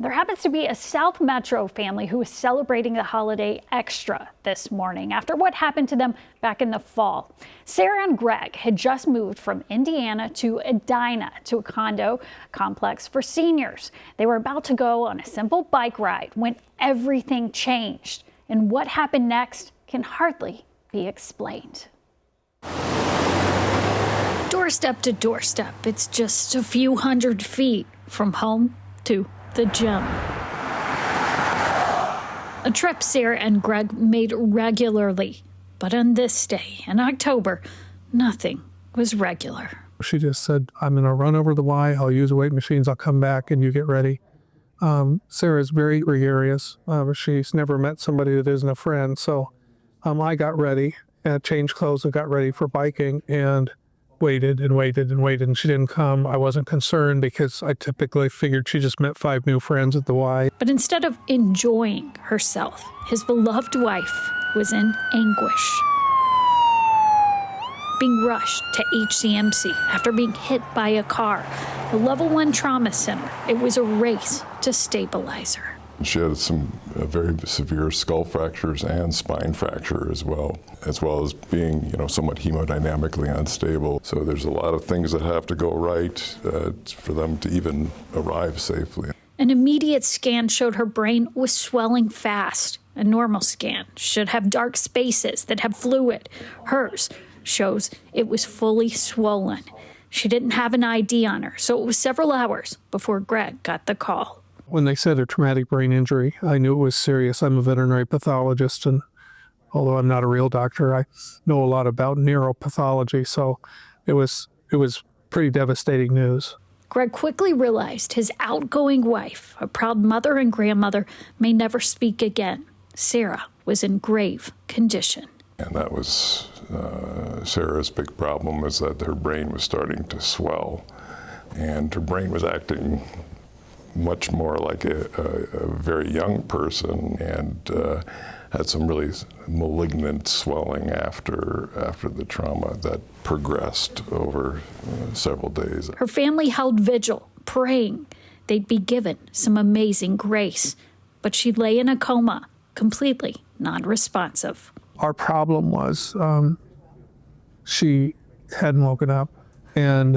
There happens to be a South Metro family who is celebrating the holiday extra this morning after what happened to them back in the fall. Sarah and Greg had just moved from Indiana to Edina to a condo complex for seniors. They were about to go on a simple bike ride when everything changed. And what happened next can hardly be explained. Doorstep to doorstep, it's just a few hundred feet from home to the gym. A trip Sarah and Greg made regularly, but on this day in October, nothing was regular. She just said, I'm going to run over the Y, I'll use the weight machines, I'll come back and you get ready. Sarah's very gregarious. She's never met somebody that isn't a friend. So I got ready, changed clothes and got ready for biking and waited and waited and waited, and she didn't come. I wasn't concerned because I typically figured she just met 5 new friends at the Y. But instead of enjoying herself, his beloved wife was in anguish. Being rushed to HCMC after being hit by a car, the level 1 trauma center. It was a race to stabilize her. She had some very severe skull fractures and spine fracture as well as being, somewhat hemodynamically unstable. So there's a lot of things that have to go right for them to even arrive safely. An immediate scan showed her brain was swelling fast. A normal scan should have dark spaces that have fluid. Hers shows it was fully swollen. She didn't have an ID on her, so it was several hours before Greg got the call. When they said a traumatic brain injury, I knew it was serious. I'm a veterinary pathologist, and although I'm not a real doctor, I know a lot about neuropathology, so it was pretty devastating news. Greg quickly realized his outgoing wife, a proud mother and grandmother, may never speak again. Sarah was in grave condition. And that was Sarah's big problem, is that her brain was starting to swell, and her brain was acting much more like a very young person, and had some really malignant swelling after the trauma that progressed over several days. Her family held vigil, praying they'd be given some amazing grace, but she lay in a coma, completely non-responsive. Our problem was she hadn't woken up, and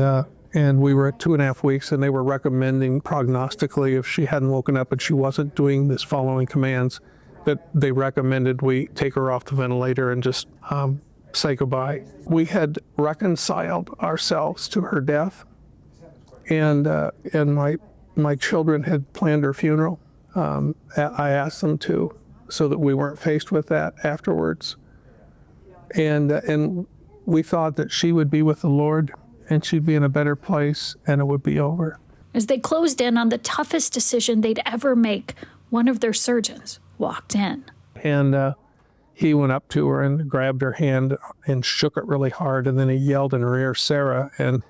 we were at 2.5 weeks, and they were recommending prognostically, if she hadn't woken up and she wasn't doing this following commands, that they recommended we take her off the ventilator and just say goodbye. We had reconciled ourselves to her death, and my children had planned her funeral. I asked them to, so that we weren't faced with that afterwards. And we thought that she would be with the Lord, and she'd be in a better place, and it would be over. As they closed in on the toughest decision they'd ever make, one of their surgeons walked in. And he went up to her and grabbed her hand and shook it really hard, and then he yelled in her ear, "Sarah," and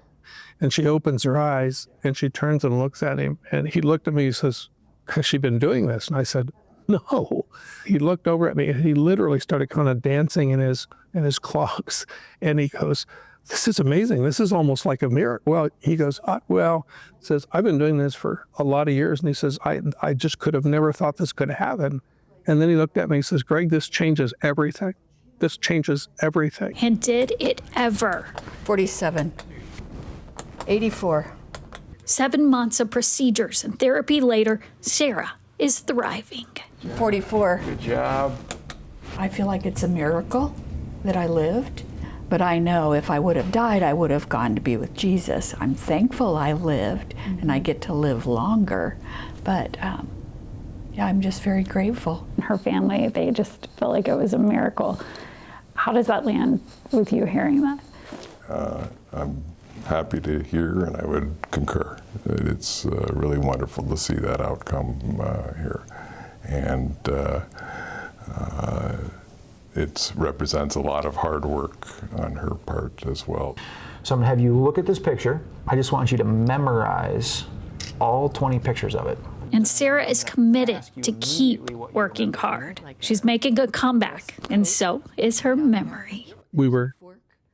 she opens her eyes, and she turns and looks at him, and he looked at me and says, "Has she been doing this?" And I said, "No." He looked over at me, and he literally started kind of dancing in his clogs, and he goes, "This is amazing. This is almost like a miracle." Well, he goes, says, "I've been doing this for a lot of years." And he says, I just could have never thought this could happen. And then he looked at me and says, "Greg, this changes everything. This changes everything." And did it ever? 47, 84. 7 months of procedures and therapy later, Sarah is thriving. 44. Good job. I feel like it's a miracle that I lived. But I know if I would have died, I would have gone to be with Jesus. I'm thankful I lived, and I get to live longer. But I'm just very grateful. Her family, they just felt like it was a miracle. How does that land with you hearing that? I'm happy to hear, and I would concur. It's really wonderful to see that outcome here. And it represents a lot of hard work on her part as well. So I'm gonna have you look at this picture. I just want you to memorize all 20 pictures of it. And Sarah is committed to keep working hard. She's making a comeback, and so is her memory. We were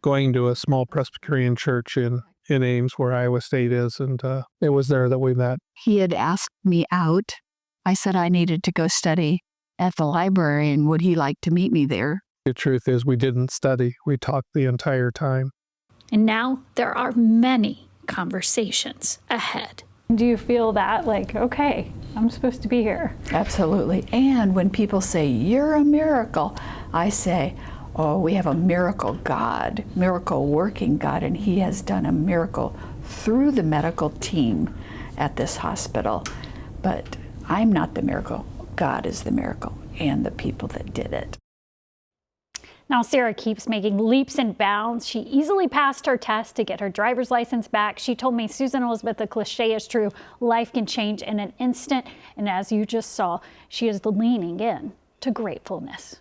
going to a small Presbyterian church in Ames, where Iowa State is, and it was there that we met. He had asked me out I said I needed to go study at the library, and would he like to meet me there? The truth is we didn't study. We talked the entire time. And now there are many conversations ahead. Do you feel that, like, okay, I'm supposed to be here? Absolutely. And when people say, you're a miracle, I say, oh, we have a miracle God, miracle working God, and he has done a miracle through the medical team at this hospital. But I'm not the miracle. God is the miracle and the people that did it. Now, Sarah keeps making leaps and bounds. She easily passed her test to get her driver's license back. She told me, Susan-Elizabeth, the cliche is true. Life can change in an instant. And as you just saw, she is leaning in to gratefulness.